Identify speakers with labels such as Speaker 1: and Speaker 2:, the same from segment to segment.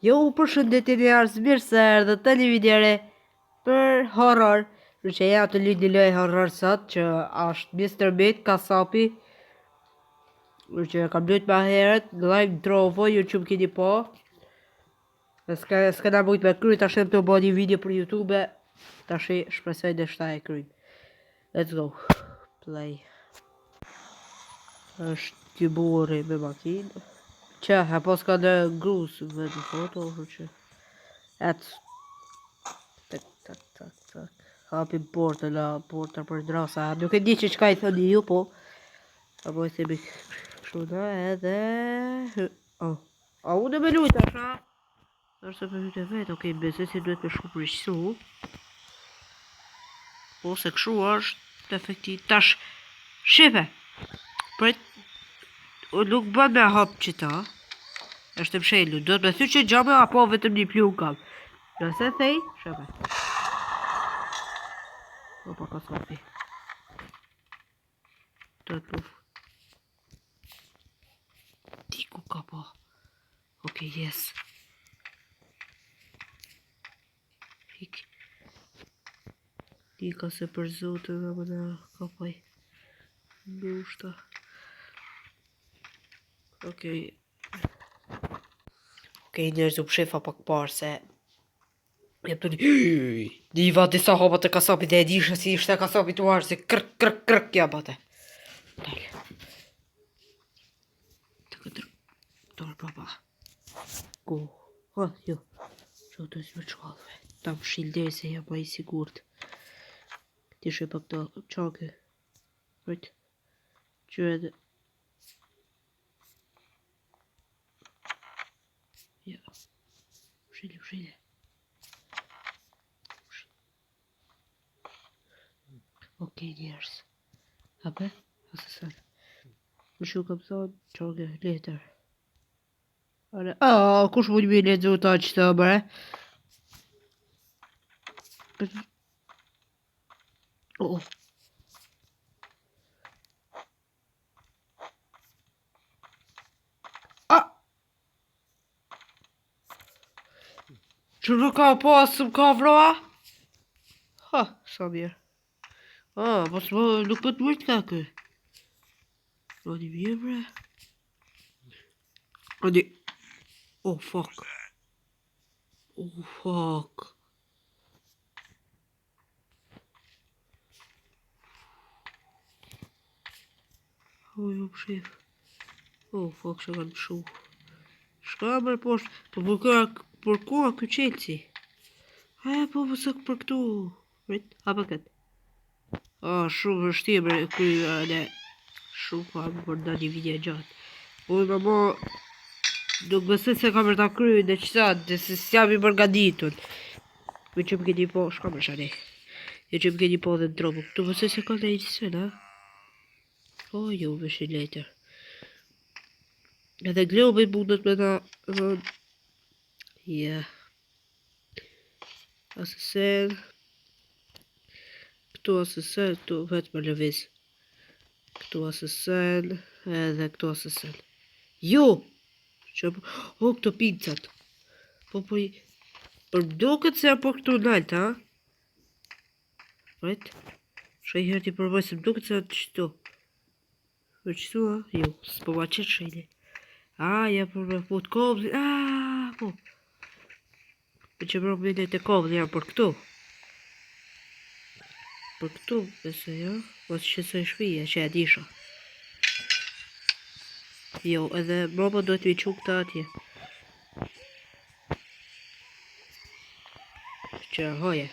Speaker 1: Jo, përshëndetje njerëz, mirë se erdhët të një videore për horror. Për që ja të lidh një lojë horror sot që është Mr. Beat Kasapi. Për që kam lujt ma herët, live trovo, YouTube kini po. S'ka na mujt me kry, tash të bo një video për YouTube. Tash shpresoj dhe shta e kryjmë. Let's go. Play. është një burri me makinë. Që, e po s'ka në grusë me në foto, që... Etë. Tak. Hapim portën, portën për drasa. Nuk e di që qka i thëni ju, po. Apo e themi kështu da, edhe... A unë me lujt, asha? Nërse me lujt e vetë, okej, bese si duhet me shku për ishtu. Po, se kështu është efektiv. Tash, shife! Për nuk bën me hap qëta. Është më shelu, do të me thy që gjame apo vetëm një plun kam. Nëse thej, shëpe. Opa ka sofi. Do të puf. Diku ka po. Oke, yes. Hik. Dika se për zote dhe më në kapaj. Ndushta. Okej, njerëz u pshefa pak parë se jep të një diva disa hopat e kasapit e edisha si ishte kasapit u arë se krk ja bate. Dalë. Të këtër. Dorë papa. Ku? Ha, jo. Që të si me qkallëve. Ta më shilder se ja pa i sigurt. Ti shë pak të qake. Rëjtë. Qyre dhe. Ja. Shile. Okej, njerës. Ape? Asësën. Më shu kam thonë, qake, letër. Are, kush mund mi letë ta që të bre? Oh. Që nuk ka pasë më ka vroa? Ha, sa mirë. Pas më nuk për të mërtë ka kë. Rodi mirë bre. Rodi. Oh, fuck. Jo, shef. Oh, fuck, që kanë shu. Shka mërë poshtë. Po për koha kë qelësi. Po pësë për këtu. Rrit, hapa këtë. Shumë vështirë bre kryja dhe. Shumë ka më për da një video gjatë. Po i më nuk besoj se kam ta kryu dhe qëta, dhe se s'jam i përgatitur. Me që më keni po, shka më shani. E që më keni po dhe në tropu. Këtu besoj se ka në i njësën, ha? Jo, me shi letër. Edhe globe mundet me na... Ja. Asësen. Këtu asësen, këtu vetë më lëviz. Këtu asësen, edhe këtu asësen. Jo! Këto pincat. Po i... Për do këtë se apo këtu nalt, ha? Right? Shë i herë t'i përvoj se më do këtë se atë qëtu. Për qëtu, ha? Jo, s'po ma qëtë shëjnë. Ja për me put kovli. Po. Për që mërë më të kovli janë për këtu. Për këtu, besë, ja? Mos që së shpija, që e disha. Jo, edhe mërë do t'vi qu këta atje. Që hoje.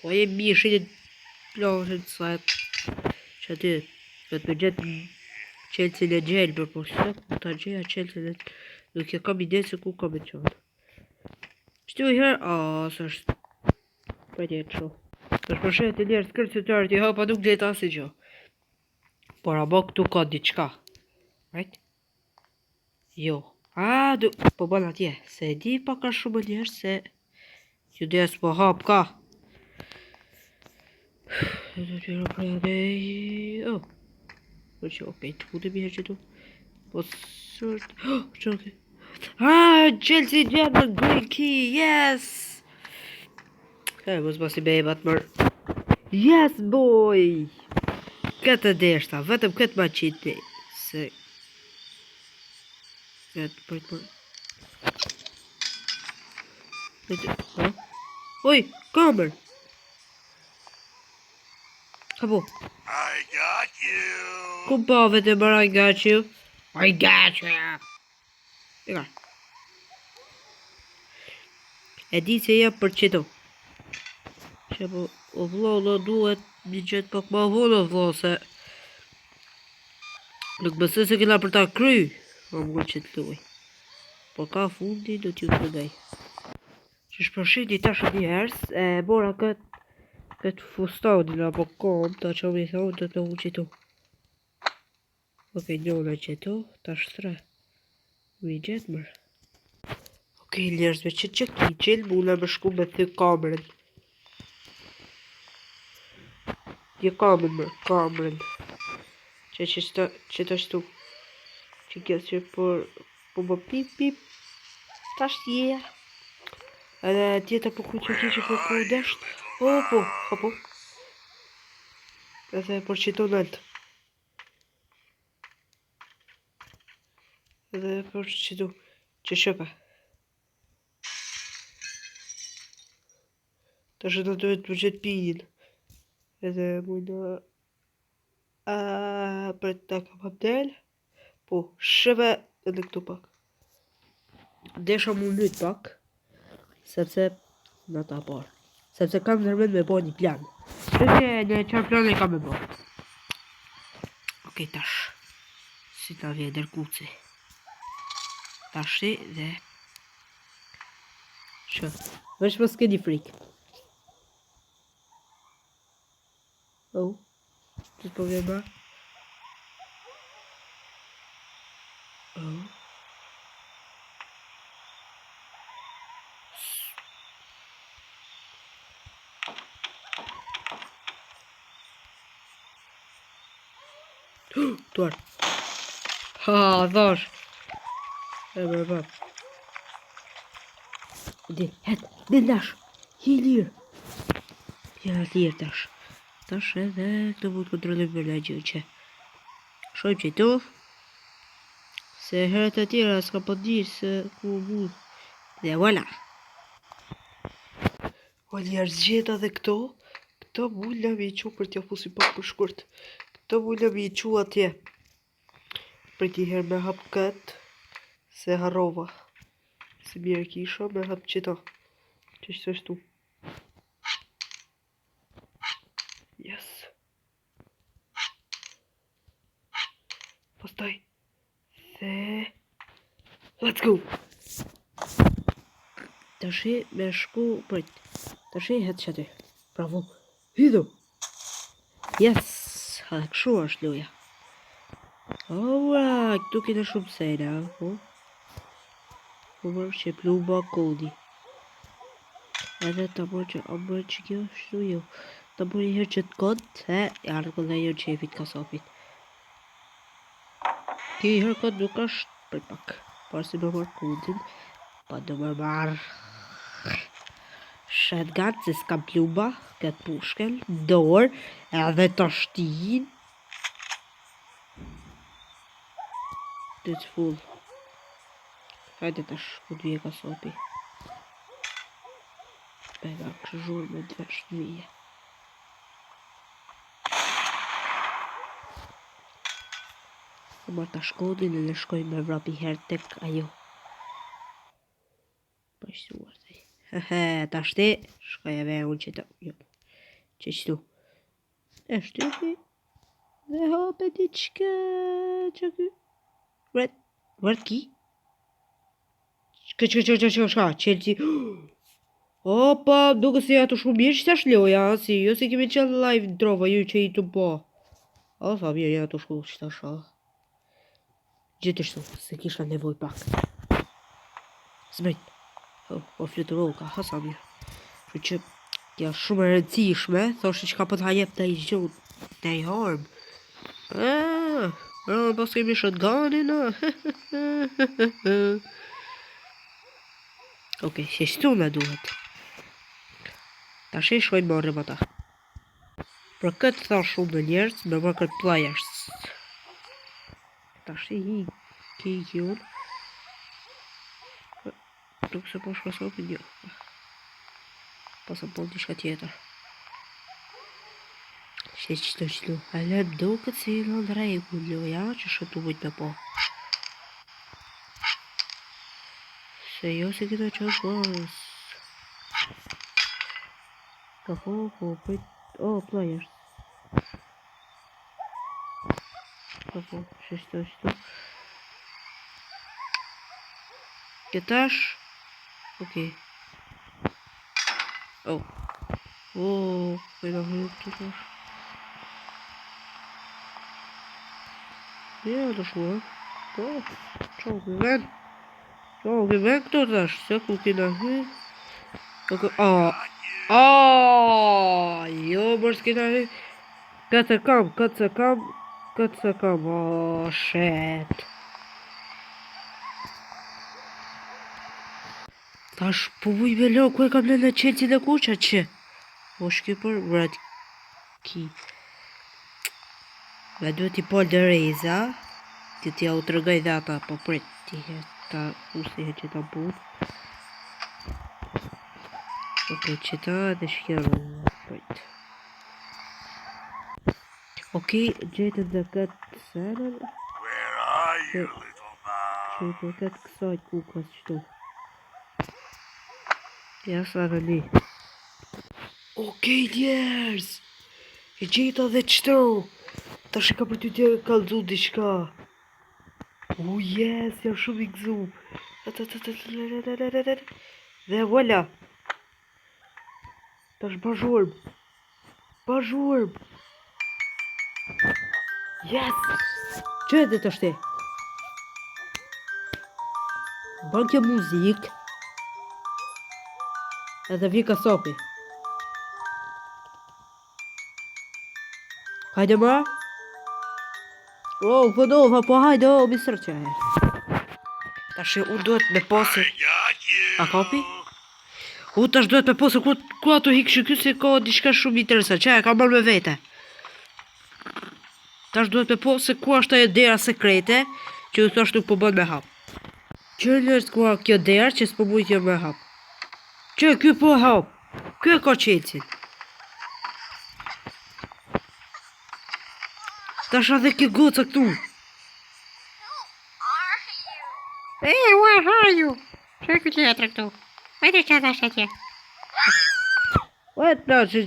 Speaker 1: Hoje mi shqitit plohën sajt. Që aty, do t'me gjetë qelësin e gjelë, për po shtë, ta gjeja qelësin e... Nuk e kam ide se ku kam e qatë. Qëtu i herë, së është... Për tjetë që. Për shpërshet e njerë s'kërë të tërë t'i hapa nuk gjetë asë gjë. Por abo këtu ka diqka. Right? Jo. Po ban atje. Se e di pa ka shumë njerë se... Që dhe s'po hap ka. Edhe t'jera prej adej... Po që okej, të putë bjerë që tu. Po sërtë... Që okej. Chelsea jävla green key, yes! Jag måste be att man... Yes boy! Gata desta, в этом кэт мачите. Ой, камер! Acabou.
Speaker 2: I got you.
Speaker 1: Compavete, but I got you. I got you. Legal. Edizia për qëto. Që po, o vllo duhet një gjithë pak ma vonë o vllo se nuk besoj se kena për ta kry. O më që të luaj. Po ka fundi do t'ju të gaj. Që shpërshiti tash një herës e bora këtë fustanin apo kom ta që mi thonë të të u qëto. Okej, njona qëto, tash 3. Mi gjithë mërë. Okej, njerëzve që kiqin, muna me shku me thy kamerën. Një kamerën mërë, kamerën. Që të shtu. Që kjo që po më pip pip. Tash tjeja. Edhe tjeta po ku që ki që po ku desht. Po. Edhe por që to nëllë. Edhe por që to. Që shëpa. Ta që të duhet për gjithë pinin. Edhe mujna... për ta kam abdel. Po, shëve edhe këtu pak. Desha mu lyt pak. Sepse në ta parë. Sepse kam nërmen me bo një plan. Shëve në qarë plan e kam me bo. Okej, tash. Si ta vje dërkuci. Tash si dhe... Shë. Vesh më s'ke një frikë. Oh, që po vjen ba? Oh. Tuar. Ha, dhash. E bërë. Dhe dash. Hi lirë. Ja, lirë dash. Tash edhe këtë mund të kontrollim për në gjë që shojmë që tu se herët e tjera s'ka po dirë se ku mund dhe voilà o njerë zgjeta dhe këto mund në mi qu për t'ja fusi pak për shkurt këto mund në mi qu atje për t'i herë me hap këtë se harrova se mirë kisha me hap qëta që shtu yes. Pastaj. Dhe... Let's go! Tashi me shku prit. Tashi het që aty. Bravo. Hidhu! Yes! Ha dhe këshu është loja. Ora, këtu kene shumë sejna. Po mërë që plumba kodi. Edhe ta mërë që amërë që kjo shtu jo. Ta mërë i herë që të kod, jarë këllë jo qefit kasapit. Kjo i herë kod nuk është për pak. Parë si me marë kodin. Pa do më marë. Shet gatë se s'kam plumba. Këtë pushken. Dorë. Edhe të shtin. Dhe të full. Hajde tash, ku t'vije kasapi. Pega kështë zhurë me dvesh t'vije. Të marrë tash kodin e në shkoj me vrap i herë tek ajo. Pa ishtuar të i. Hehe, tash ti, shkoj e ve unë që të... Jo. Që qëtu. E shtypi. Dhe hape t'i qka... Që ky? Red ki? Shka, Chelsea. Opa, duke si ato shumë mirë që tash loja, si, jo se kemi qenë live drova ju që i të po. O, sa mirë janë ato shku që tash, gjithështu, se kisha nevoj pak. Zbrit. O, fluturohu ka, ha sa mirë. Që që, kja shumë e rëndësishme, thoshtë që ka për t'ha jep të i gjonë, të i harmë. Pas kemi shotgunin, Okej, që shtu në duhet. Ta shi shkojmë marrim ata. Për këtë tha shumë në njerës, me më këtë players. Ta shi ki unë. Nuk se po shkosopin jo. Pasëm po një shka tjetër. Që qëtu. Alem do këtë si në regullo, ja që shëtu vujt me po. Se jo si këta që gos. Ka po, pëjt. Oh, players. Ka po, qëtu. Këtash. Okej. Oh. Oh, pëjda hëllë të tash. Ja, të shua. Oh, qo këven. Qo këven këto tash, se ku kina hëllë. Jo, mërës kina hëllë. Këtë se kam. Oh, shit. Tash po vuj me lo, ku e kam në qelci dhe kuqa që? Po shkypër, vrat ki. Me duhet i pol dhe reza. Ti t'ja u të rëgaj dhe ata, po prit. Ti ta usihe që ta bud. Ok, që ta dhe shkjerë. Prit. Ok, gjetën dhe këtë senën.
Speaker 2: Where are you, little mouse?
Speaker 1: Që i përket kësaj kukës qëtu. Ja sa dhe li. Okej, njerës! E gjeta dhe qëto! Ta shika për ty tjere kalzu diçka. Yes, jam shumë i gëzu. Dhe voila. Ta sh bazhurb. Yes! Që edhe të shte? Bankja muzik. Edhe vi kasopi. Hajde ma? Oh, vëdova, po hajde, mi sërqa e. Tash unë duhet me posi.
Speaker 2: I got you.
Speaker 1: A kapi? Unë tash duhet me posi, ku ato hikë shky se ka diçka shumë interesant. Që e ka marrë me vete. Tash duhet me posi ku është ajo dera sekrete, që u thashtu po bën me hap. Që nërës ku a kjo dera që s'po mujt jo me hap. Që kjo po hap. Kjo ka qelcin. Tash edhe kjo goca këtu. Where are you? Që kjo tjetër këtu? Vajte që edhe është atje. What? No, që...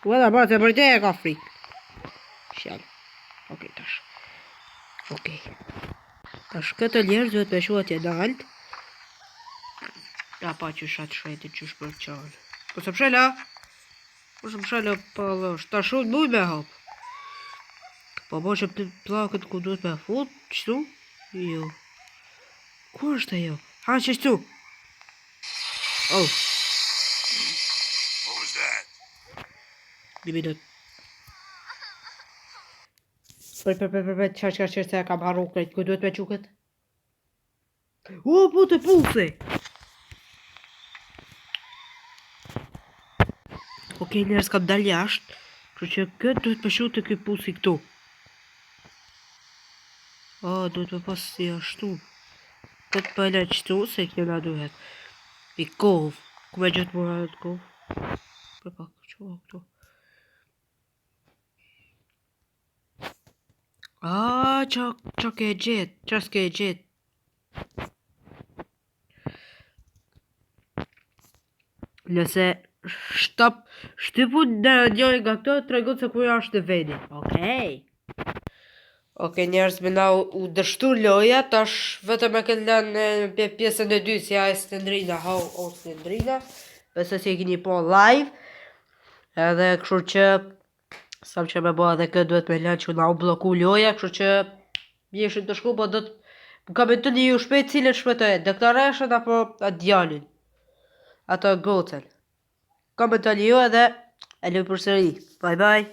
Speaker 1: Vada, ba, të bërte e ka frik. Shjallë. Okej, tash. Okej. Tash këtë njerës duhet me shua atje nalt. Ja pa që shatë shretin që shpër qanë. Po se pshela? Po se pshela pa lësht. Ta shumë nuj me hap. Po bo që plakët ku duhet me fut, qëtu? Jo. Ku është ajo? Ha që qëtu? Oh.
Speaker 2: What was that?
Speaker 1: Një minut. Për, qërë se e kam harru krejt, ku duhet me qukët? O, po të pulse! Okej, njerës kam dal jashtë, kërë që këtë duhet me shu të këj pulsi këtu. O, duhet me pas si ashtu. Këtë pëlle qëtu, se kjo na duhet. I kovë, ku me gjithë mora të kovë. Për pak, që o këtu. A, qa ke gjithë, qa s'ke gjithë. Nëse shtypun në njëri nga këto, të regut se kuja është në veni. Okej. Okej, njerës me na u dështu loja, tash vetëm e këtë lanë pjesën e dy, si a e Stendrina, o Stendrina. Besë si e kini po live. Edhe kështu që, sam që me bo edhe këtë duhet me lanë që na u bloku loja, kështu që mjeshin të shku, po do të... Më kam e të një ju shpejt cilët shpëtojnë, deklarashën apo atë djalin. Ato gocën. Kam e të një ju edhe e lu për sëri. Bye bye.